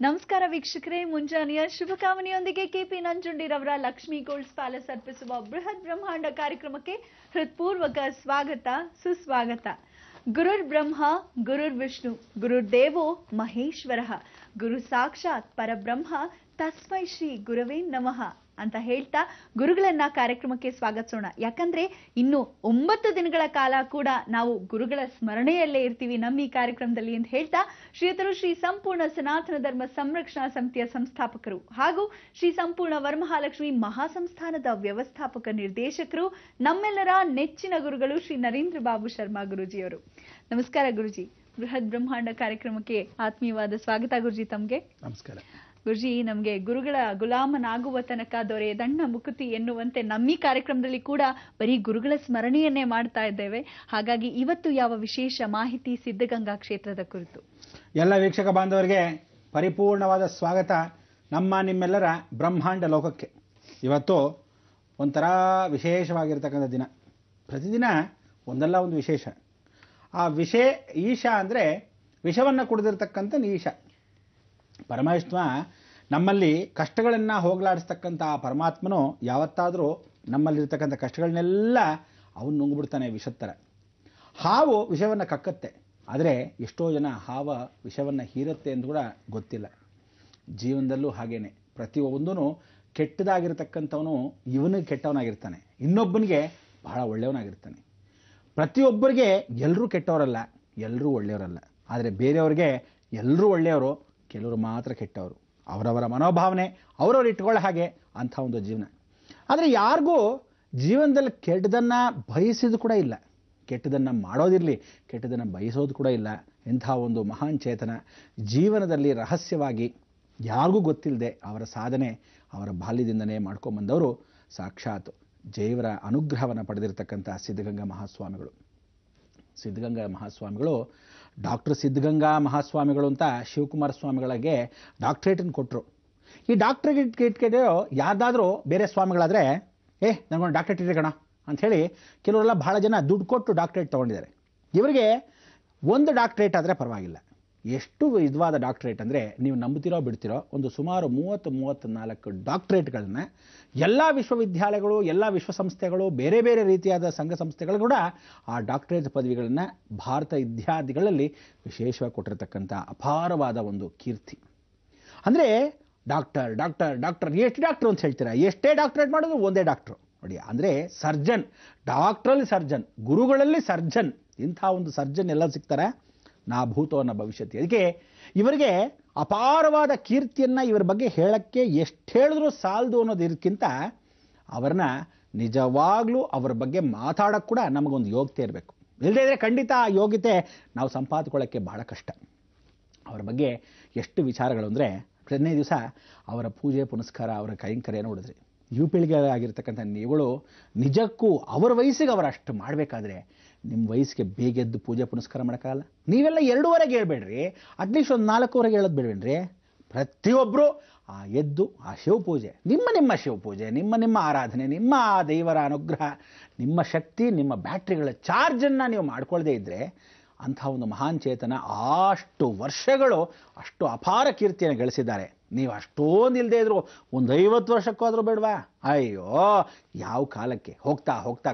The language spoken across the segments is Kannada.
ನಮಸ್ಕಾರ ವೀಕ್ಷಕರೇ, ಮುಂಜಾನೆಯ ಶುಭಕಾಮನೆಯೊಂದಿಗೆ ಕೆಪಿ ನಂಜುಂಡಿರವರ ಲಕ್ಷ್ಮೀ ಗೋಲ್ಡ್ಸ್ ಪ್ಯಾಲೇಸ್ ಅರ್ಪಿಸುವ ಬೃಹತ್ ಬ್ರಹ್ಮಾಂಡ ಕಾರ್ಯಕ್ರಮಕ್ಕೆ ಹೃತ್ಪೂರ್ವಕ ಸ್ವಾಗತ ಸುಸ್ವಾಗತ. ಗುರುರ್ ಬ್ರಹ್ಮ ಗುರುರ್ ವಿಷ್ಣು ಗುರುರ್ ದೇವೋ ಮಹೇಶ್ವರಃ ಗುರು ಸಾಕ್ಷಾತ್ ಪರಬ್ರಹ್ಮ ತಸ್ಮೈ ಶ್ರೀ ಗುರವೇ ನಮಃ ಅಂತ ಹೇಳ್ತಾ ಗುರುಗಳನ್ನ ಕಾರ್ಯಕ್ರಮಕ್ಕೆ ಸ್ವಾಗತಿಸೋಣ. ಯಾಕಂದ್ರೆ ಇನ್ನು 9 ದಿನಗಳ ಕಾಲ ಕೂಡ ನಾವು ಗುರುಗಳ ಸ್ಮರಣೆಯಲ್ಲೇ ಇರ್ತೀವಿ ನಮ್ಮ ಈ ಕಾರ್ಯಕ್ರಮದಲ್ಲಿ ಅಂತ ಹೇಳ್ತಾ, ಶ್ರೀಯುತರು ಶ್ರೀ ಸಂಪೂರ್ಣ ಸನಾತನ ಧರ್ಮ ಸಂರಕ್ಷಣಾ ಸಮಿತಿಯ ಸಂಸ್ಥಾಪಕರು ಹಾಗೂ ಶ್ರೀ ಸಂಪೂರ್ಣ ವರಮಹಾಲಕ್ಷ್ಮಿ ಮಹಾಸಂಸ್ಥಾನದ ವ್ಯವಸ್ಥಾಪಕ ನಿರ್ದೇಶಕರು, ನಮ್ಮೆಲ್ಲರ ನೆಚ್ಚಿನ ಗುರುಗಳು ಶ್ರೀ ನರೇಂದ್ರ ಬಾಬು ಶರ್ಮಾ ಗುರುಜಿಯವರು. ನಮಸ್ಕಾರ ಗುರುಜಿ. ಬೃಹತ್ ಬ್ರಹ್ಮಾಂಡ ಕಾರ್ಯಕ್ರಮಕ್ಕೆ ಆತ್ಮೀಯವಾದ ಸ್ವಾಗತ ಗುರುಜಿ ತಮ್ಗೆ. ನಮಸ್ಕಾರ ಗುರುಜಿ. ನಮ್ಗೆ ಗುರುಗಳ ಗುಲಾಮನಾಗುವ ತನಕ ದೊರೆ ದಂಡ ಮುಕುತಿ ಎನ್ನುವಂತೆ ನಮ್ಮ ಈ ಕಾರ್ಯಕ್ರಮದಲ್ಲಿ ಕೂಡ ಬರೀ ಗುರುಗಳ ಸ್ಮರಣೆಯನ್ನೇ ಮಾಡ್ತಾ ಇದ್ದೇವೆ. ಹಾಗಾಗಿ ಇವತ್ತು ಯಾವ ವಿಶೇಷ ಮಾಹಿತಿ ಸಿದ್ಧಗಂಗಾ ಕ್ಷೇತ್ರದ ಕುರಿತು? ಎಲ್ಲ ವೀಕ್ಷಕ ಬಾಂಧವರಿಗೆ ಪರಿಪೂರ್ಣವಾದ ಸ್ವಾಗತ ನಿಮ್ಮೆಲ್ಲರ ಬ್ರಹ್ಮಾಂಡ ಲೋಕಕ್ಕೆ. ಇವತ್ತು ಒಂಥರ ವಿಶೇಷವಾಗಿರ್ತಕ್ಕಂಥ ದಿನ. ಪ್ರತಿದಿನ ಒಂದಲ್ಲ ಒಂದು ವಿಶೇಷ. ಆ ಈಶ ಅಂದರೆ ವಿಷವನ್ನು ಕುಡಿದಿರ್ತಕ್ಕಂಥ ಈಶ ಪರಮಾತ್ಮ. ನಮ್ಮಲ್ಲಿ ಕಷ್ಟಗಳನ್ನು ಹೋಗಲಾಡಿಸ್ತಕ್ಕಂಥ ಆ ಪರಮಾತ್ಮನು ಯಾವತ್ತಾದರೂ ನಮ್ಮಲ್ಲಿರ್ತಕ್ಕಂಥ ಕಷ್ಟಗಳನ್ನೆಲ್ಲ ಅವನು ನುಂಗ್ಬಿಡ್ತಾನೆ ವಿಷದ ಥರ. ಹಾವು ವಿಷವನ್ನು ಕಕ್ಕತ್ತೆ, ಆದರೆ ಎಷ್ಟೋ ಜನ ಹಾವ ವಿಷವನ್ನು ಹೀರುತ್ತೆ ಎಂದು ಕೂಡ ಗೊತ್ತಿಲ್ಲ. ಜೀವನದಲ್ಲೂ ಹಾಗೇನೆ ಪ್ರತಿಯೊಂದೂ ಕೆಟ್ಟದಾಗಿರ್ತಕ್ಕಂಥವನು ಇವನಿಗೆ ಕೆಟ್ಟವನಾಗಿರ್ತಾನೆ, ಇನ್ನೊಬ್ಬನಿಗೆ ಬಹಳ ಒಳ್ಳೆಯವನಾಗಿರ್ತಾನೆ. ಪ್ರತಿಯೊಬ್ಬರಿಗೆ ಎಲ್ಲರೂ ಕೆಟ್ಟವರಲ್ಲ, ಎಲ್ಲರೂ ಒಳ್ಳೆಯವರಲ್ಲ. ಆದರೆ ಬೇರೆಯವ್ರಿಗೆ ಎಲ್ಲರೂ ಒಳ್ಳೆಯವರು, ಕೆಲವರು ಮಾತ್ರ ಕೆಟ್ಟವರು. ಅವರವರ ಮನೋಭಾವನೆ ಅವರವ್ರು ಇಟ್ಕೊಳ್ಳೋ ಹಾಗೆ ಅಂಥ ಒಂದು ಜೀವನ. ಆದರೆ ಯಾರಿಗೂ ಜೀವನದಲ್ಲಿ ಕೆಟ್ಟದನ್ನು ಬಯಸಿದ್ದು ಕೂಡ ಇಲ್ಲ, ಕೆಟ್ಟದನ್ನು ಮಾಡೋದಿರಲಿ ಕೆಟ್ಟದನ್ನು ಬಯಸೋದು ಕೂಡ ಇಲ್ಲ. ಇಂಥ ಒಂದು ಮಹಾನ್ ಚೇತನ ಜೀವನದಲ್ಲಿ ರಹಸ್ಯವಾಗಿ ಯಾರಿಗೂ ಗೊತ್ತಿಲ್ಲದೆ ಅವರ ಸಾಧನೆ ಅವರ ಬಾಲ್ಯದಿಂದನೇ ಮಾಡ್ಕೊಂಬಂದವರು ಸಾಕ್ಷಾತ್ ದೇವರ ಅನುಗ್ರಹವನ್ನು ಪಡೆದಿರತಕ್ಕಂಥ ಸಿದ್ಧಗಂಗಾ ಮಹಾಸ್ವಾಮಿಗಳು. ಸಿದ್ಧಗಂಗಾ ಮಹಾಸ್ವಾಮಿಗಳು ಡಾಕ್ಟರ್ ಸಿದ್ಧಗಂಗಾ ಮಹಾಸ್ವಾಮಿಗಳು ಅಂತ ಶಿವಕುಮಾರ ಸ್ವಾಮಿಗಳಿಗೆ ಡಾಕ್ಟ್ರೇಟನ್ನು ಕೊಟ್ಟರು. ಈ ಡಾಕ್ಟ್ರೇಟ್ ಯಾರ್ದಾದ್ರೂ ಬೇರೆ ಸ್ವಾಮಿಗಳಾದರೆ ನನಗೊಂದು ಡಾಕ್ಟ್ರೇಟ್ ಇದೆ ಕಣ ಅಂಥೇಳಿ ಕೆಲವರೆಲ್ಲ ಭಾಳ ಜನ ದುಡ್ಡು ಕೊಟ್ಟು ಡಾಕ್ಟ್ರೇಟ್ ತೊಗೊಂಡಿದ್ದಾರೆ. ಇವರಿಗೆ ಒಂದು ಡಾಕ್ಟ್ರೇಟ್ ಆದರೆ ಪರವಾಗಿಲ್ಲ. ಎಷ್ಟು ವಿಧವಾದ ಡಾಕ್ಟ್ರೇಟ್ ಅಂದರೆ ನೀವು ನಂಬುತ್ತೀರೋ ಬಿಡ್ತೀರೋ, ಒಂದು ಸುಮಾರು 30-34 ಡಾಕ್ಟ್ರೇಟ್ಗಳನ್ನು ಎಲ್ಲ ವಿಶ್ವವಿದ್ಯಾಲಯಗಳು, ಎಲ್ಲ ವಿಶ್ವಸಂಸ್ಥೆಗಳು, ಬೇರೆ ಬೇರೆ ರೀತಿಯಾದ ಸಂಘ ಸಂಸ್ಥೆಗಳು ಕೂಡ ಆ ಡಾಕ್ಟ್ರೇಟ್ ಪದವಿಗಳನ್ನು ಭಾರತ ಇತ್ಯಾದಿಗಳಲ್ಲಿ ವಿಶೇಷವಾಗಿ ಕೊಟ್ಟಿರತಕ್ಕಂಥ ಅಪಾರವಾದ ಒಂದು ಕೀರ್ತಿ. ಅಂದರೆ ಡಾಕ್ಟರ್ ಡಾಕ್ಟರ್ ಡಾಕ್ಟರ್ ಎಷ್ಟು ಡಾಕ್ಟ್ರು ಅಂತ ಹೇಳ್ತೀರಾ? ಎಷ್ಟೇ ಡಾಕ್ಟ್ರೇಟ್ ಮಾಡೋದು ಒಂದೇ ಡಾಕ್ಟ್ರು ನೋಡಿ. ಅಂದರೆ ಸರ್ಜನ್, ಡಾಕ್ಟ್ರಲ್ಲಿ ಸರ್ಜನ್, ಗುರುಗಳಲ್ಲಿ ಸರ್ಜನ್. ಇಂಥ ಒಂದು ಸರ್ಜನ್ ಎಲ್ಲ ಸಿಗ್ತಾರೆ ನಾ ಭೂತವನ್ನ ಭವಿಷ್ಯತಿ. ಅದಕ್ಕೆ ಇವರಿಗೆ ಅಪಾರವಾದ ಕೀರ್ತಿಯನ್ನು ಇವರ ಬಗ್ಗೆ ಹೇಳಕ್ಕೆ ಎಷ್ಟು ಹೇಳಿದ್ರೂ ಸಾಲದು ಅನ್ನೋದಕ್ಕಿಂತ ಅವರನ್ನ ನಿಜವಾಗ್ಲೂ ಅವರ ಬಗ್ಗೆ ಮಾತಾಡೋಕ್ಕೆ ಕೂಡ ನಮಗೊಂದು ಯೋಗ್ಯತೆ ಇರಬೇಕು. ಇಲ್ಲದೇ ಇದ್ರೆ ಖಂಡಿತ ಆ ಯೋಗ್ಯತೆ ನಾವು ಸಂಪಾದಿಕೊಳ್ಳೋಕ್ಕೆ ಬಹಳ ಕಷ್ಟ. ಅವರ ಬಗ್ಗೆ ಎಷ್ಟು ವಿಚಾರಗಳು ಅಂದರೆ, ಪ್ರತಿನೇ ದಿವಸ ಅವರ ಪೂಜೆ ಪುನಸ್ಕಾರ ಅವರ ಕೈಂಕರ್ಯ ನೋಡಿದ್ರಿ. ಯುವ ಪೀಳಿಗೆ ಆಗಿರ್ತಕ್ಕಂಥ ನೀವುಗಳು ನಿಜಕ್ಕೂ ಅವರ ವಯಸ್ಸಿಗೆ ಅವರು ಅಷ್ಟು ಮಾಡಬೇಕಾದ್ರೆ ನಿಮ್ಮ ವಯಸ್ಸಿಗೆ ಬೇಗ ಎದ್ದು ಪೂಜೆ ಪುನಸ್ಕಾರ ಮಾಡೋಕ್ಕಾಗಲ್ಲ. ನೀವೆಲ್ಲ 2:15 ಹೇಳ್ಬೇಡ್ರಿ, ಅಟ್ಲೀಸ್ಟ್ ಒಂದು 4:15 ಹೇಳೋದು ಬೇಡವೇನ್ರಿ? ಪ್ರತಿಯೊಬ್ಬರು ಎದ್ದು ಆ ಶಿವಪೂಜೆ, ನಿಮ್ಮ ಶಿವಪೂಜೆ, ನಿಮ್ಮ ಆರಾಧನೆ, ನಿಮ್ಮ ದೇವರ ಅನುಗ್ರಹ, ನಿಮ್ಮ ಶಕ್ತಿ, ನಿಮ್ಮ ಬ್ಯಾಟ್ರಿಗಳ ಚಾರ್ಜನ್ನು ನೀವು ಮಾಡ್ಕೊಳ್ಳದೇ ಇದ್ದರೆ ಅಂಥ ಒಂದು ಮಹಾನ್ ಚೇತನ ಅಷ್ಟು ವರ್ಷಗಳು ಅಷ್ಟು ಅಪಾರ ಕೀರ್ತಿಯನ್ನು ಗಳಿಸಿದ್ದಾರೆ. ನೀವು ಅಷ್ಟೊಂದು ಇಲ್ಲದೆ ಇದ್ರು ಒಂದು 50 ವರ್ಷಕ್ಕಾದರೂ ಬೇಡವಾ? ಅಯ್ಯೋ, ಯಾವ ಕಾಲಕ್ಕೆ ಹೋಗ್ತಾ ಹೋಗ್ತಾ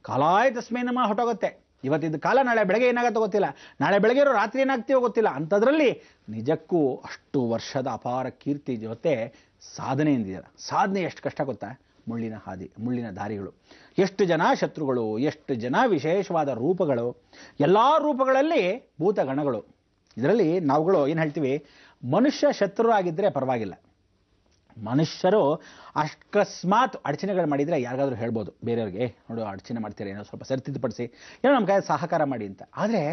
ಕಾಲಾಯ ತಸ್ಮೈ ನಮಃ ಹೊಟ್ಟೋಗುತ್ತೆ. ಇವತ್ತಿದ್ದ ಕಾಲ ನಾಳೆ ಬೆಳಗ್ಗೆ ಏನಾಗತ್ತೋ ಗೊತ್ತಿಲ್ಲ, ನಾಳೆ ಬೆಳಗ್ಗೆ ಇರೋ ರಾತ್ರಿ ಏನಾಗ್ತೀವೋ ಗೊತ್ತಿಲ್ಲ. ಅಂಥದ್ರಲ್ಲಿ ನಿಜಕ್ಕೂ ಅಷ್ಟು ವರ್ಷದ ಅಪಾರ ಕೀರ್ತಿ ಜೊತೆ ಸಾಧನೆ ಎಂದಿದ್ದಾರೆ. ಸಾಧನೆ ಎಷ್ಟು ಕಷ್ಟ ಗೊತ್ತಾ? ಮುಳ್ಳಿನ ಹಾದಿ, ಮುಳ್ಳಿನ ದಾರಿಗಳು, ಎಷ್ಟು ಜನ ಶತ್ರುಗಳು, ಎಷ್ಟು ಜನ ವಿಶೇಷವಾದ ರೂಪಗಳು, ಎಲ್ಲ ರೂಪಗಳಲ್ಲಿ ಭೂತಗಣಗಳು. ಇದರಲ್ಲಿ ನಾವುಗಳು ಏನು ಹೇಳ್ತೀವಿ, ಮನುಷ್ಯ ಶತ್ರು ಆಗಿದ್ದರೆ ಪರವಾಗಿಲ್ಲ. ಮನುಷ್ಯರು ಅಕಸ್ಮಾತ್ ಅಡಚಣೆಗಳು ಮಾಡಿದರೆ ಯಾರಿಗಾದ್ರೂ ಹೇಳ್ಬೋದು ಬೇರೆಯವ್ರಿಗೆ, ನೋಡು ಅಡಚಣೆ ಮಾಡ್ತೀರಾ, ಏನೋ ಸ್ವಲ್ಪ ಸರಿತಿದ್ದುಪಡಿಸಿ, ಏನೋ ನಮ್ಮ ಕೈ ಸಹಕಾರ ಮಾಡಿ ಅಂತ. ಆದರೆ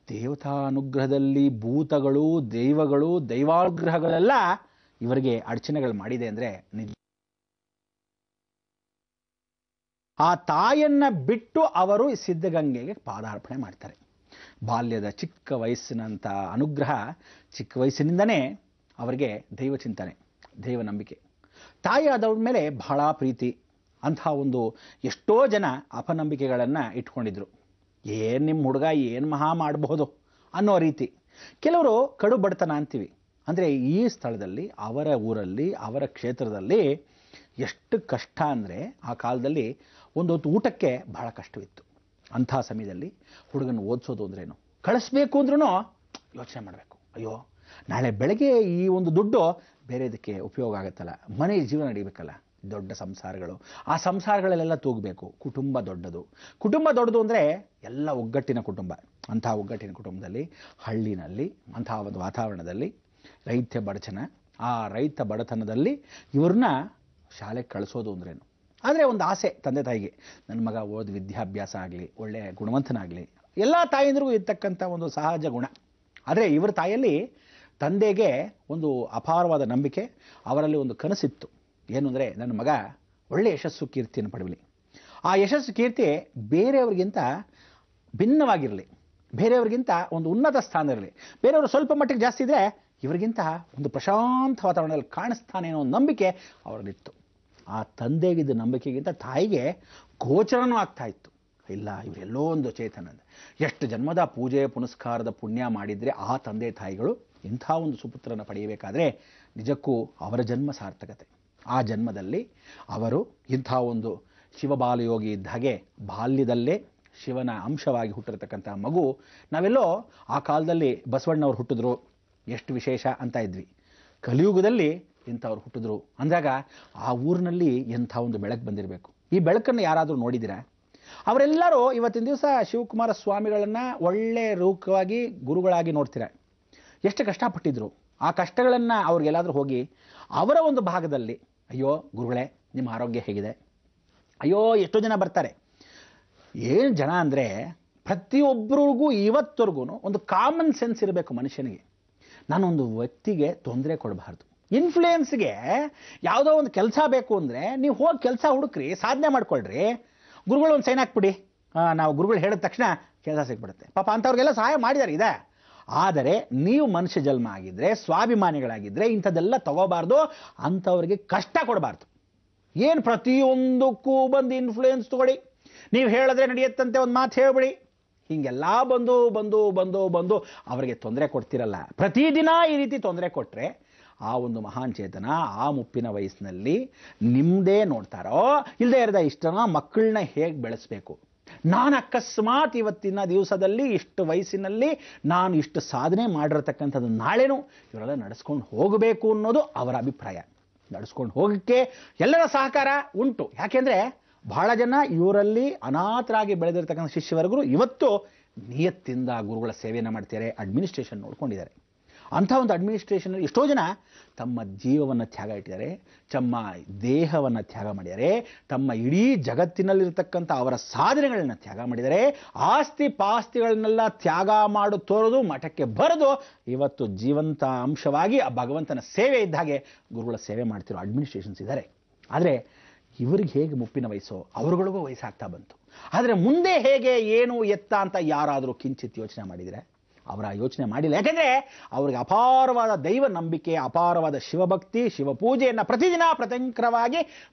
ದೇವತಾನುಗ್ರಹದಲ್ಲಿ ಭೂತಗಳು, ದೈವಗಳು, ದೈವಾನುಗ್ರಹಗಳೆಲ್ಲ ಇವರಿಗೆ ಅಡಚಣೆಗಳು ಮಾಡಿದೆ ಅಂದರೆ ಆ ತಾಯನ್ನ ಬಿಟ್ಟು ಅವರು ಸಿದ್ಧಗಂಗೆಗೆ ಪಾದಾರ್ಪಣೆ ಮಾಡ್ತಾರೆ. ಬಾಲ್ಯದ ಚಿಕ್ಕ ವಯಸ್ಸಿನಂಥ ಅನುಗ್ರಹ, ಚಿಕ್ಕ ವಯಸ್ಸಿನಿಂದನೇ ಅವರಿಗೆ ದೈವ ಚಿಂತನೆ, ದೈವ ನಂಬಿಕೆ, ತಾಯಿ ಆದವ್ರ ಮೇಲೆ ಬಹಳ ಪ್ರೀತಿ. ಅಂಥ ಒಂದು ಎಷ್ಟೋ ಜನ ಅಪನಂಬಿಕೆಗಳನ್ನು ಇಟ್ಕೊಂಡಿದ್ರು. ಏನು ನಿಮ್ಮ ಹುಡುಗ ಏನು ಮಹಾ ಮಾಡಬಹುದು ಅನ್ನೋ ರೀತಿ. ಕೆಲವರು ಕಡು ಬಡತನ ಅಂತೀವಿ, ಅಂದರೆ ಈ ಸ್ಥಳದಲ್ಲಿ ಅವರ ಊರಲ್ಲಿ ಅವರ ಕ್ಷೇತ್ರದಲ್ಲಿ ಎಷ್ಟು ಕಷ್ಟ ಅಂದರೆ ಆ ಕಾಲದಲ್ಲಿ ಒಂದು ಹೊತ್ತು ಊಟಕ್ಕೆ ಬಹಳ ಕಷ್ಟವಿತ್ತು. ಅಂಥ ಸಮಯದಲ್ಲಿ ಹುಡುಗನ ಓದಿಸೋದು ಅಂದ್ರೇನು, ಕಳಿಸ್ಬೇಕು ಅಂದ್ರೂ ಯೋಚನೆ ಮಾಡಬೇಕು. ಅಯ್ಯೋ ನಾಳೆ ಬೆಳಗ್ಗೆ ಈ ಒಂದು ದುಡ್ಡು ಬೇರೆದಕ್ಕೆ ಉಪಯೋಗ ಆಗುತ್ತಲ್ಲ, ಮನೆ ಜೀವನ ನಡೀಬೇಕಲ್ಲ, ದೊಡ್ಡ ಸಂಸಾರಗಳು, ಆ ಸಂಸಾರಗಳಲ್ಲೆಲ್ಲ ತೂಗಬೇಕು. ಕುಟುಂಬ ದೊಡ್ಡದು ಅಂದರೆ ಎಲ್ಲ ಒಗ್ಗಟ್ಟಿನ ಕುಟುಂಬ. ಅಂಥ ಒಗ್ಗಟ್ಟಿನ ಕುಟುಂಬದಲ್ಲಿ ಹಳ್ಳಿನಲ್ಲಿ ಅಂಥ ಒಂದು ವಾತಾವರಣದಲ್ಲಿ ರೈತ ಬಡತನ, ಆ ರೈತ ಬಡತನದಲ್ಲಿ ಇವ್ರನ್ನ ಶಾಲೆಗೆ ಕಳಿಸೋದು ಅಂದ್ರೇನು. ಆದರೆ ಒಂದು ಆಸೆ ತಂದೆ ತಾಯಿಗೆ, ನನ್ನ ಮಗ ಓದಿ ವಿದ್ಯಾಭ್ಯಾಸ ಆಗಲಿ, ಒಳ್ಳೆಯ ಗುಣವಂತನಾಗಲಿ, ಎಲ್ಲ ತಾಯಂದ್ರಿಗೂ ಇರ್ತಕ್ಕಂಥ ಒಂದು ಸಹಜ ಗುಣ. ಆದರೆ ಇವರ ತಾಯಿಯಲ್ಲಿ ತಂದೆಗೆ ಒಂದು ಅಪಾರವಾದ ನಂಬಿಕೆ, ಅವರಲ್ಲಿ ಒಂದು ಕನಸಿತ್ತು. ಏನು ಅಂದರೆ ನನ್ನ ಮಗ ಒಳ್ಳೆಯ ಯಶಸ್ಸು ಕೀರ್ತಿಯನ್ನು ಪಡೆಯಲಿ, ಆ ಯಶಸ್ಸು ಕೀರ್ತಿ ಬೇರೆಯವ್ರಿಗಿಂತ ಭಿನ್ನವಾಗಿರಲಿ, ಬೇರೆಯವ್ರಿಗಿಂತ ಒಂದು ಉನ್ನತ ಸ್ಥಾನ ಇರಲಿ, ಬೇರೆಯವರು ಸ್ವಲ್ಪ ಮಟ್ಟಿಗೆ ಜಾಸ್ತಿ ಇದ್ದರೆ ಇವರಿಗಿಂತ ಒಂದು ಪ್ರಶಾಂತ ವಾತಾವರಣದಲ್ಲಿ ಕಾಣಿಸ್ತಾನೆ ಅನ್ನೋ ನಂಬಿಕೆ ಅವರಲ್ಲಿತ್ತು. ಆ ತಂದೆಗಿದ್ದ ನಂಬಿಕೆಗಿಂತ ತಾಯಿಗೆ ಗೋಚರನೂ ಆಗ್ತಾ ಇತ್ತು. ಇಲ್ಲ, ಇವರೆಲ್ಲೋ ಒಂದು ಚೇತನ, ಎಷ್ಟು ಜನ್ಮದ ಪೂಜೆ ಪುನಸ್ಕಾರದ ಪುಣ್ಯ ಮಾಡಿದರೆ ಆ ತಂದೆ ತಾಯಿಗಳು ಇಂಥ ಒಂದು ಸುಪುತ್ರನ ಪಡೆಯಬೇಕಾದ್ರೆ ನಿಜಕ್ಕೂ ಅವರ ಜನ್ಮ ಸಾರ್ಥಕತೆ. ಆ ಜನ್ಮದಲ್ಲಿ ಅವರು ಇಂಥ ಒಂದು ಶಿವಬಾಲಯೋಗಿ ಇದ್ದ ಹಾಗೆ ಬಾಲ್ಯದಲ್ಲೇ ಶಿವನ ಅಂಶವಾಗಿ ಹುಟ್ಟಿರತಕ್ಕಂಥ ಮಗು. ನಾವೆಲ್ಲೋ ಆ ಕಾಲದಲ್ಲಿ ಬಸವಣ್ಣವ್ರು ಹುಟ್ಟಿದ್ರು, ಎಷ್ಟು ವಿಶೇಷ ಅಂತ ಇದ್ವಿ. ಕಲಿಯುಗದಲ್ಲಿ ಇಂಥವ್ರು ಹುಟ್ಟಿದ್ರು ಅಂದಾಗ ಆ ಊರಿನಲ್ಲಿ ಎಂಥ ಒಂದು ಬೆಳಕು ಬಂದಿರಬೇಕು. ಈ ಬೆಳಕನ್ನು ಯಾರಾದರೂ ನೋಡಿದ್ದೀರಾ? ಅವರೆಲ್ಲರೂ ಇವತ್ತಿನ ದಿವಸ ಶಿವಕುಮಾರ ಸ್ವಾಮಿಗಳನ್ನು ಒಳ್ಳೆ ರೂಪವಾಗಿ ಗುರುಗಳಾಗಿ ನೋಡ್ತೀರ. ಎಷ್ಟು ಕಷ್ಟಪಟ್ಟಿದ್ರು, ಆ ಕಷ್ಟಗಳನ್ನು ಅವ್ರಿಗೆಲ್ಲಾದರೂ ಹೋಗಿ ಅವರ ಒಂದು ಭಾಗದಲ್ಲಿ, ಅಯ್ಯೋ ಗುರುಗಳೇ ನಿಮ್ಮ ಆರೋಗ್ಯ ಹೇಗಿದೆ, ಅಯ್ಯೋ ಎಷ್ಟೋ ಜನ ಬರ್ತಾರೆ. ಏನು ಜನ ಅಂದರೆ ಪ್ರತಿಯೊಬ್ಬರಿಗೂ ಇವತ್ತವರೆಗೂ ಒಂದು ಕಾಮನ್ ಸೆನ್ಸ್ ಇರಬೇಕು ಮನುಷ್ಯನಿಗೆ. ನಾನೊಂದು ವ್ಯಕ್ತಿಗೆ ತೊಂದರೆ ಕೊಡಬಾರ್ದು. ಇನ್ಫ್ಲೂಯೆನ್ಸ್ಗೆ ಯಾವುದೋ ಒಂದು ಕೆಲಸ ಬೇಕು ಅಂದರೆ ನೀವು ಹೋಗಿ ಕೆಲಸ ಹುಡುಕ್ರಿ, ಸಾಧನೆ ಮಾಡ್ಕೊಳ್ರಿ. ಗುರುಗಳು ಒಂದು ಸೈನ್ ಹಾಕ್ಬಿಡಿ, ನಾವು ಗುರುಗಳು ಹೇಳಿದ ತಕ್ಷಣ ಕೆಲಸ ಸಿಕ್ಬಿಡುತ್ತೆ. ಪಾಪ ಅಂಥವ್ರಿಗೆಲ್ಲ ಸಹಾಯ ಮಾಡಿದ್ದಾರೆ ಇದೆ. ಆದರೆ ನೀವು ಮನುಷ್ಯ ಜನ್ಮ ಆಗಿದ್ದರೆ, ಸ್ವಾಭಿಮಾನಿಗಳಾಗಿದ್ದರೆ ಇಂಥದ್ದೆಲ್ಲ ತಗೋಬಾರ್ದು, ಅಂಥವ್ರಿಗೆ ಕಷ್ಟ ಕೊಡಬಾರ್ದು. ಏನು ಪ್ರತಿಯೊಂದಕ್ಕೂ ಬಂದು ಇನ್ಫ್ಲೂಯೆನ್ಸ್ ತಗೊಳ್ಳಿ, ನೀವು ಹೇಳಿದ್ರೆ ನಡೆಯುತ್ತಂತೆ ಒಂದು ಮಾತು ಹೇಳ್ಬಿಡಿ, ಹೀಗೆಲ್ಲ ಬಂದು ಅವರಿಗೆ ತೊಂದರೆ ಕೊಡ್ತಿರಲ್ಲ. ಪ್ರತಿದಿನ ಈ ರೀತಿ ತೊಂದರೆ ಕೊಟ್ಟರೆ ಆ ಒಂದು ಮಹಾನ್ ಚೇತನ ಆ ಮುಪ್ಪಿನ ವಯಸ್ಸಿನಲ್ಲಿ ನಿಮ್ಮದೇ ನೋಡ್ತಾರೋ ಇಲ್ಲದೆ ಇರದ ಇಷ್ಟನ ಮಕ್ಕಳನ್ನ ಹೇಗೆ ಬೆಳೆಸಬೇಕು. ನಾನು ಅಕಸ್ಮಾತ್ ಇವತ್ತಿನ ದಿವಸದಲ್ಲಿ ಇಷ್ಟು ವಯಸ್ಸಿನಲ್ಲಿ ನಾನು ಇಷ್ಟು ಸಾಧನೆ ಮಾಡಿರತಕ್ಕಂಥದ್ದು ನಾಳೆನೂ ಇವರೆಲ್ಲ ನಡೆಸ್ಕೊಂಡು ಹೋಗಬೇಕು ಅನ್ನೋದು ಅವರ ಅಭಿಪ್ರಾಯ. ನಡೆಸ್ಕೊಂಡು ಹೋಗೋಕ್ಕೆ ಎಲ್ಲರ ಸಹಕಾರ ಉಂಟು. ಯಾಕೆಂದರೆ ಬಹಳ ಜನ ಇವರಲ್ಲಿ ಅನಾಥರಾಗಿ ಬೆಳೆದಿರ್ತಕ್ಕಂಥ ಶಿಷ್ಯವರ್ಗರು ಇವತ್ತು ನಿಯತ್ತಿಂದ ಗುರುಗಳ ಸೇವೆಯನ್ನು ಮಾಡ್ತಾರೆ, ಅಡ್ಮಿನಿಸ್ಟ್ರೇಷನ್ ನೋಡ್ಕೊಂಡಿದ್ದಾರೆ. ಅಂಥ ಒಂದು ಅಡ್ಮಿನಿಸ್ಟ್ರೇಷನಲ್ಲಿ ಎಷ್ಟೋ ಜನ ತಮ್ಮ ಜೀವವನ್ನು ತ್ಯಾಗ ಇಟ್ಟಿದ್ದಾರೆ, ತಮ್ಮ ದೇಹವನ್ನು ತ್ಯಾಗ ಮಾಡಿದ್ದಾರೆ, ತಮ್ಮ ಇಡೀ ಜಗತ್ತಿನಲ್ಲಿರ್ತಕ್ಕಂಥ ಅವರ ಸಾಧನೆಗಳನ್ನ ತ್ಯಾಗ ಮಾಡಿದ್ದಾರೆ, ಆಸ್ತಿ ಪಾಸ್ತಿಗಳನ್ನೆಲ್ಲ ತ್ಯಾಗ ಮಾಡು ತೋರೋದು ಮಠಕ್ಕೆ ಬರೆದು ಇವತ್ತು ಜೀವಂತ ಅಂಶವಾಗಿ ಆ ಭಗವಂತನ ಸೇವೆ ಇದ್ದ ಹಾಗೆ ಗುರುಗಳ ಸೇವೆ ಮಾಡ್ತಿರೋ ಅಡ್ಮಿನಿಸ್ಟ್ರೇಷನ್ಸ್ ಇದ್ದಾರೆ. ಆದರೆ ಇವರಿಗೆ ಹೇಗೆ ಮುಪ್ಪಿನ ವಯಸ್ಸು, ಅವ್ರಗಳಿಗೂ ವಯಸ್ಸಾಗ್ತಾ ಬಂತು. ಆದರೆ ಮುಂದೆ ಹೇಗೆ ಏನು ಎತ್ತ ಅಂತ ಯಾರಾದರೂ ಕಿಂಚಿತ್ ಯೋಚನೆ ಮಾಡಿದರೆ? ಅವರ ಯೋಚನೆ ಮಾಡಿಲ್ಲ. ಯಾಕೆಂದರೆ ಅವ್ರಿಗೆ ಅಪಾರವಾದ ದೈವ ನಂಬಿಕೆ, ಅಪಾರವಾದ ಶಿವಭಕ್ತಿ, ಶಿವಪೂಜೆಯನ್ನು ಪ್ರತಿದಿನ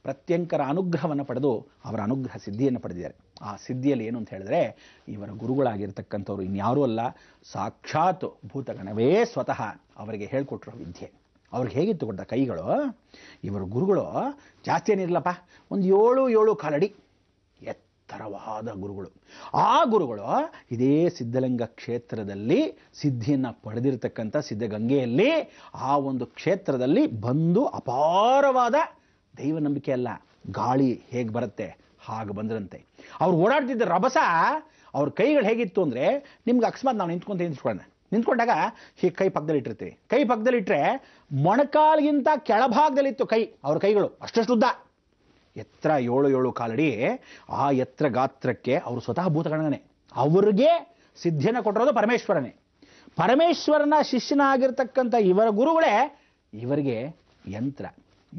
ಪ್ರತ್ಯಂಕರ ಅನುಗ್ರಹವನ್ನು ಪಡೆದು ಅವರ ಅನುಗ್ರಹ ಸಿದ್ಧಿಯನ್ನು ಪಡೆದಿದ್ದಾರೆ. ಆ ಸಿದ್ಧಿಯಲ್ಲಿ ಏನು ಅಂತ ಹೇಳಿದ್ರೆ ಇವರ ಗುರುಗಳಾಗಿರ್ತಕ್ಕಂಥವ್ರು ಇನ್ಯಾರೂ ಅಲ್ಲ, ಸಾಕ್ಷಾತ್ ಭೂತಗಣವೇ ಸ್ವತಃ ಅವರಿಗೆ ಹೇಳ್ಕೊಟ್ರೋ ವಿದ್ಯೆ. ಅವ್ರಿಗೆ ಹೇಗಿತ್ತು ಕೊಟ್ಟ ಕೈಗಳು, ಇವರ ಗುರುಗಳು ಜಾಸ್ತಿ ಏನಿರಲಪ್ಪ, ಒಂದು 7 ಕಾಲಡಿ ಎತ್ತರವಾದ ಗುರುಗಳು. ಆ ಗುರುಗಳು ಇದೇ ಸಿದ್ಧಲಿಂಗ ಕ್ಷೇತ್ರದಲ್ಲಿ ಸಿದ್ಧಿಯನ್ನು ಪಡೆದಿರತಕ್ಕಂಥ ಸಿದ್ಧಗಂಗೆಯಲ್ಲಿ ಆ ಒಂದು ಕ್ಷೇತ್ರದಲ್ಲಿ ಬಂದು ಅಪಾರವಾದ ದೈವ ನಂಬಿಕೆ ಅಲ್ಲ, ಗಾಳಿ ಹೇಗೆ ಬರುತ್ತೆ ಹಾಗೆ ಬಂದ್ರಂತೆ. ಅವ್ರು ಓಡಾಡ್ತಿದ್ದ ರಭಸ ಅವ್ರ ಕೈಗಳು ಹೇಗಿತ್ತು ಅಂದರೆ, ನಿಮ್ಗೆ ಅಕಸ್ಮಾತ್ ನಾವು ನಿಂತ್ಕೊಂಡಾಗ ಹೀಗೆ ಕೈ ಪಕ್ಕದಲ್ಲಿ ಇಟ್ಟಿರ್ತೀವಿ. ಕೈ ಪಕ್ಕದಲ್ಲಿ ಇಟ್ಟರೆ ಮೊಣಕಾಲಿಗಿಂತ ಕೆಳಭಾಗದಲ್ಲಿತ್ತು ಕೈ, ಅವ್ರ ಕೈಗಳು ಅಷ್ಟಷ್ಟು ಉದ್ದ, ಎತ್ತರ 7 ಕಾಲಡಿ. ಆ ಎತ್ತರ ಗಾತ್ರಕ್ಕೆ ಅವರು ಸ್ವತಃ ಭೂತಗಣನೆ. ಅವ್ರಿಗೆ ಸಿದ್ಧಿಯನ್ನು ಕೊಟ್ಟಿರೋದು ಪರಮೇಶ್ವರನ ಶಿಷ್ಯನಾಗಿರ್ತಕ್ಕಂಥ ಇವರ ಗುರುಗಳೇ ಇವರಿಗೆ ಯಂತ್ರ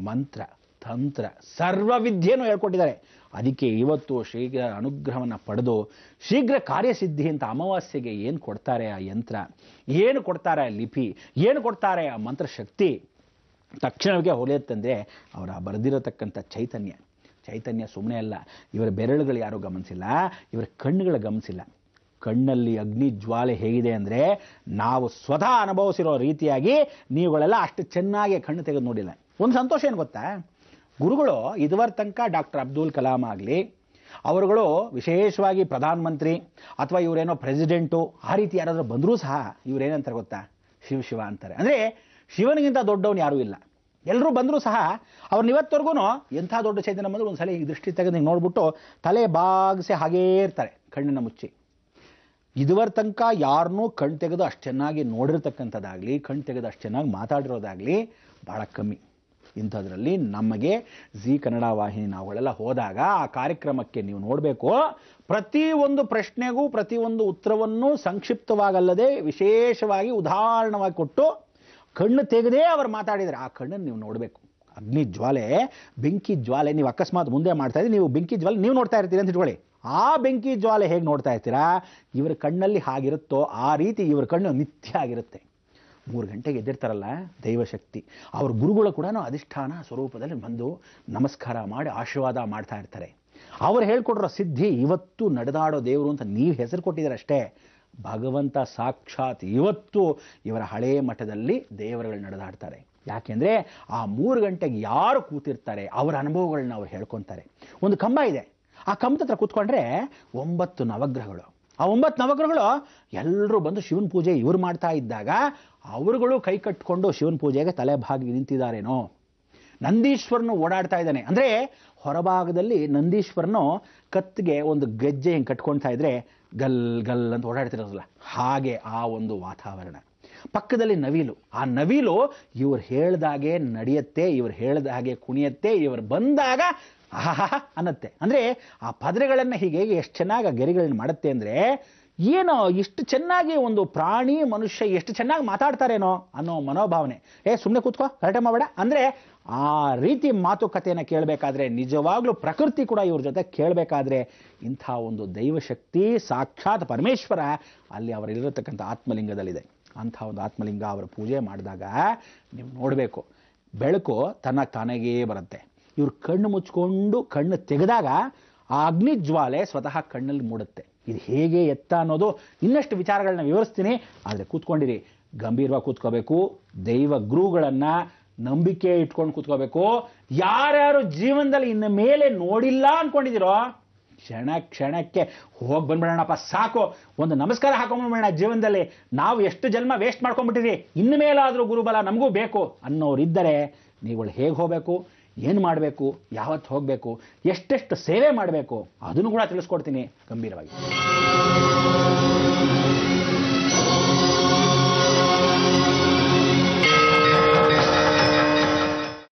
ಮಂತ್ರ ತಂತ್ರ ಸರ್ವ ವಿದ್ಯೆಯನ್ನು ಹೇಳ್ಕೊಟ್ಟಿದ್ದಾರೆ. ಅದಕ್ಕೆ ಇವತ್ತು ಶೀಘ್ರ ಅನುಗ್ರಹವನ್ನು ಪಡೆದು ಶೀಘ್ರ ಕಾರ್ಯಸಿದ್ಧಿ ಅಂತ ಅಮಾವಾಸ್ಯೆಗೆ ಏನು ಕೊಡ್ತಾರೆ ಆ ಯಂತ್ರ, ಏನು ಕೊಡ್ತಾರೆ ಆ ಲಿಪಿ, ಏನು ಕೊಡ್ತಾರೆ ಆ ಮಂತ್ರಶಕ್ತಿ, ತಕ್ಷಣವೇ ಹೊಳೆಯುತ್ತಂದರೆ ಅವರ ಬರೆದಿರತಕ್ಕಂಥ ಚೈತನ್ಯ ಸುಮ್ಮನೆ ಅಲ್ಲ. ಇವರ ಬೆರಳುಗಳು ಯಾರೂ ಗಮನಿಸಿಲ್ಲ, ಇವರ ಕಣ್ಣುಗಳ ಗಮನಿಸಿಲ್ಲ. ಕಣ್ಣಲ್ಲಿ ಅಗ್ನಿ ಜ್ವಾಲೆ ಹೇಗಿದೆ ಅಂದರೆ ನಾವು ಸ್ವತಃ ಅನುಭವಿಸಿರೋ ರೀತಿಯಾಗಿ ನೀವುಗಳೆಲ್ಲ ಅಷ್ಟು ಚೆನ್ನಾಗಿ ಕಣ್ಣು ತೆಗೆದು ನೋಡಿಲ್ಲ. ಒಂದು ಸಂತೋಷ ಏನು ಗೊತ್ತಾ, ಗುರುಗಳು ಇದುವರ ತನಕ ಡಾಕ್ಟರ್ ಅಬ್ದುಲ್ ಕಲಾಂ ಆಗಲಿ, ಅವರುಗಳು ವಿಶೇಷವಾಗಿ ಪ್ರಧಾನಮಂತ್ರಿ ಅಥವಾ ಇವರೇನೋ ಪ್ರೆಸಿಡೆಂಟು ಆ ರೀತಿ ಯಾರಾದರೂ ಬಂದರೂ ಸಹ ಇವರೇನಂತಾರೆ ಗೊತ್ತಾ, ಶಿವ ಶಿವ ಅಂತಾರೆ. ಅಂದರೆ ಶಿವನಿಗಿಂತ ದೊಡ್ಡವನು ಯಾರೂ ಇಲ್ಲ. ಎಲ್ಲರೂ ಬಂದರೂ ಸಹ ಅವ್ರನ್ನ ಇವತ್ತವರೆಗೂ ಎಂಥ ದೊಡ್ಡ ಚೈತನ್ಯ ಬಂದರೂ ಒಂದು ಸಲ ಈ ದೃಷ್ಟಿ ತೆಗೆದು ಹಿಂಗೆ ನೋಡ್ಬಿಟ್ಟು ತಲೆ ಬಾಗಿಸಿ ಹಾಗೇ ಇರ್ತಾರೆ ಕಣ್ಣನ್ನು ಮುಚ್ಚಿ. ಇದುವರ ತನಕ ಯಾರನ್ನೂ ಕಣ್ಣು ತೆಗೆದು ಅಷ್ಟು ಚೆನ್ನಾಗಿ ನೋಡಿರ್ತಕ್ಕಂಥದ್ದಾಗಲಿ, ಕಣ್ಣು ತೆಗೆದು ಅಷ್ಟು ಚೆನ್ನಾಗಿ ಮಾತಾಡಿರೋದಾಗಲಿ ಭಾಳ ಕಮ್ಮಿ. ಇಂಥದ್ರಲ್ಲಿ ನಮಗೆ ಜಿ ಕನ್ನಡ ವಾಹಿನಿ ನಾವುಗಳೆಲ್ಲ ಹೋದಾಗ ಆ ಕಾರ್ಯಕ್ರಮಕ್ಕೆ ನೀವು ನೋಡಬೇಕು, ಪ್ರತಿಯೊಂದು ಪ್ರಶ್ನೆಗೂ ಪ್ರತಿಯೊಂದು ಉತ್ತರವನ್ನು ಸಂಕ್ಷಿಪ್ತವಾಗಲ್ಲದೆ ವಿಶೇಷವಾಗಿ ಉದಾಹರಣವಾಗಿ ಕೊಟ್ಟು ಕಣ್ಣು ತೆಗೆದೇ ಅವರು ಮಾತಾಡಿದರೆ ಆ ಕಣ್ಣನ್ನು ನೀವು ನೋಡಬೇಕು. ಅಗ್ನಿ ಜ್ವಾಲೆ, ಬೆಂಕಿ ಜ್ವಾಲೆ, ನೀವು ಅಕಸ್ಮಾತ್ ಮುಂದೆ ಮಾಡ್ತಾ ಇದ್ದೀರಿ, ನೀವು ಬೆಂಕಿ ಜ್ವಾಲೆ ನೀವು ನೋಡ್ತಾ ಇರ್ತೀರಿ ಅಂತ ಇಟ್ಕೊಳ್ಳಿ. ಆ ಬೆಂಕಿ ಜ್ವಾಲೆ ಹೇಗೆ ನೋಡ್ತಾ ಇರ್ತೀರಾ, ಇವರ ಕಣ್ಣಲ್ಲಿ ಹಾಗಿರುತ್ತೋ ಆ ರೀತಿ ಇವರ ಕಣ್ಣು ನಿತ್ಯ ಆಗಿರುತ್ತೆ. 3 ಗಂಟೆಗೆ ಎದ್ದಿರ್ತಾರಲ್ಲ ದೈವಶಕ್ತಿ, ಅವ್ರ ಗುರುಗಳು ಕೂಡ ಅಧಿಷ್ಠಾನ ಸ್ವರೂಪದಲ್ಲಿ ಬಂದು ನಮಸ್ಕಾರ ಮಾಡಿ ಆಶೀರ್ವಾದ ಮಾಡ್ತಾ ಇರ್ತಾರೆ. ಅವ್ರು ಹೇಳ್ಕೊಟ್ರೋ ಸಿದ್ಧಿ ಇವತ್ತು ನಡೆದಾಡೋ ದೇವರು ಅಂತ ನೀವು ಹೆಸರು ಕೊಟ್ಟಿದ್ದೀರ ಅಷ್ಟೇ. ಭಗವಂತ ಸಾಕ್ಷಾತ್ ಇವತ್ತು ಇವರ ಹಳೇ ಮಠದಲ್ಲಿ ದೇವರುಗಳು ನಡೆದಾಡ್ತಾರೆ. ಯಾಕೆಂದರೆ ಆ 3 ಗಂಟೆಗೆ ಯಾರು ಕೂತಿರ್ತಾರೆ ಅವರ ಅನುಭವಗಳನ್ನ ಅವ್ರು ಹೇಳ್ಕೊತಾರೆ. ಒಂದು ಕಂಬ ಇದೆ, ಆ ಕಂಬದ ಹತ್ರ ಕೂತ್ಕೊಂಡ್ರೆ 9 ನವಗ್ರಹಗಳು, ಆ 9 ನವಗ್ರಹಗಳು ಎಲ್ಲರೂ ಬಂದು ಶಿವನ ಪೂಜೆ ಇವ್ರು ಮಾಡ್ತಾ ಇದ್ದಾಗ ಅವರುಗಳು ಕೈ ಕಟ್ಕೊಂಡು ಶಿವನ ಪೂಜೆಗೆ ತಲೆ ಭಾಗಿ ನಿಂತಿದ್ದಾರೇನೋ. ನಂದೀಶ್ವರನು ಓಡಾಡ್ತಾ ಇದ್ದಾನೆ ಅಂದರೆ ಹೊರಭಾಗದಲ್ಲಿ ನಂದೀಶ್ವರನು ಕತ್ತಿಗೆ ಒಂದು ಗೆಜ್ಜೆ ಹಿಂಗೆ ಕಟ್ಕೊಳ್ತಾ ಇದ್ರೆ ಗಲ್ ಗಲ್ ಅಂತ ಓಡಾಡ್ತಿರೋದಿಲ್ಲ, ಹಾಗೆ ಆ ಒಂದು ವಾತಾವರಣ. ಪಕ್ಕದಲ್ಲಿ ನವಿಲು, ಆ ನವಿಲು ಇವ್ರು ಹೇಳ್ದಾಗೆ ನಡೆಯುತ್ತೆ, ಇವ್ರು ಹೇಳ್ದಾಗೆ ಕುಣಿಯುತ್ತೆ, ಇವ್ರು ಬಂದಾಗ ಆಹಾ ಅನ್ನತ್ತೆ. ಅಂದರೆ ಆ ಪದರೆಗಳನ್ನು ಹೀಗೆ ಎಷ್ಟು ಚೆನ್ನಾಗಿ ಆ ಗೆರೆಗಳನ್ನ ಮಾಡುತ್ತೆ ಅಂದರೆ ಏನೋ ಇಷ್ಟು ಚೆನ್ನಾಗಿ ಒಂದು ಪ್ರಾಣಿ ಮನುಷ್ಯ ಎಷ್ಟು ಚೆನ್ನಾಗಿ ಮಾತಾಡ್ತಾರೇನೋ ಅನ್ನೋ ಮನೋಭಾವನೆ. ಸುಮ್ಮನೆ ಕೂತ್ಕೋ ಕರೆಕ್ಟೇ ಮಾಡಬೇಡ ಅಂದರೆ ಆ ರೀತಿ ಮಾತುಕತೆಯನ್ನು ಕೇಳಬೇಕಾದ್ರೆ ನಿಜವಾಗ್ಲೂ ಪ್ರಕೃತಿ ಕೂಡ ಇವ್ರ ಜೊತೆ ಕೇಳಬೇಕಾದ್ರೆ ಇಂಥ ಒಂದು ದೈವಶಕ್ತಿ ಸಾಕ್ಷಾತ್ ಪರಮೇಶ್ವರ ಅಲ್ಲಿ ಅವರಲ್ಲಿರತಕ್ಕಂಥ ಆತ್ಮಲಿಂಗದಲ್ಲಿದೆ. ಅಂಥ ಒಂದು ಆತ್ಮಲಿಂಗ ಅವರ ಪೂಜೆ ಮಾಡಿದಾಗ ನೀವು ನೋಡಬೇಕು, ಬೆಳಕು ತಾನಾಗೇ ಬರುತ್ತೆ. ಇವ್ರು ಕಣ್ಣು ಮುಚ್ಕೊಂಡು ಕಣ್ಣು ತೆಗೆದಾಗ ಆ ಅಗ್ನಿ ಜ್ವಾಲೆ ಸ್ವತಃ ಕಣ್ಣಲ್ಲಿ ಮೂಡುತ್ತೆ. ಇದು ಹೇಗೆ ಎತ್ತ ಅನ್ನೋದು ಇನ್ನಷ್ಟು ವಿಚಾರಗಳನ್ನ ವಿವರಿಸ್ತೀನಿ, ಆದರೆ ಕೂತ್ಕೊಂಡಿರಿ, ಗಂಭೀರವಾಗಿ ಕೂತ್ಕೋಬೇಕು. ದೈವ ಗುರುಗಳನ್ನು ನಂಬಿಕೆ ಇಟ್ಕೊಂಡು ಕೂತ್ಕೋಬೇಕು. ಯಾರ್ಯಾರು ಜೀವನದಲ್ಲಿ ಇನ್ನು ಮೇಲೆ ನೋಡಿಲ್ಲ ಅಂದ್ಕೊಂಡಿದ್ದೀರೋ ಕ್ಷಣಕ್ಕೆ ಹೋಗಿ ಬಂದ್ಬಿಡೋಣಪ್ಪ, ಸಾಕು, ಒಂದು ನಮಸ್ಕಾರ ಹಾಕೊಂಡ್ಬಿಡೋಣ. ಜೀವನದಲ್ಲಿ ನಾವು ಎಷ್ಟು ಜನ್ಮ ವೇಸ್ಟ್ ಮಾಡ್ಕೊಂಡ್ಬಿಟ್ಟಿರಿ, ಇನ್ನು ಮೇಲಾದರೂ ಗುರುಬಲ ನಮಗೂ ಬೇಕು ಅನ್ನೋರಿದ್ದರೆ ನೀವುಗಳು ಹೇಗೆ ಹೋಗಬೇಕು, ಏನು ಮಾಡಬೇಕು, ಯಾವತ್ತು ಹೋಗಬೇಕು, ಎಷ್ಟೆಷ್ಟು ಸೇವೆ ಮಾಡಬೇಕು ಅದನ್ನು ಕೂಡ ತಿಳಿಸ್ಕೊಡ್ತೀನಿ ಗಂಭೀರವಾಗಿ.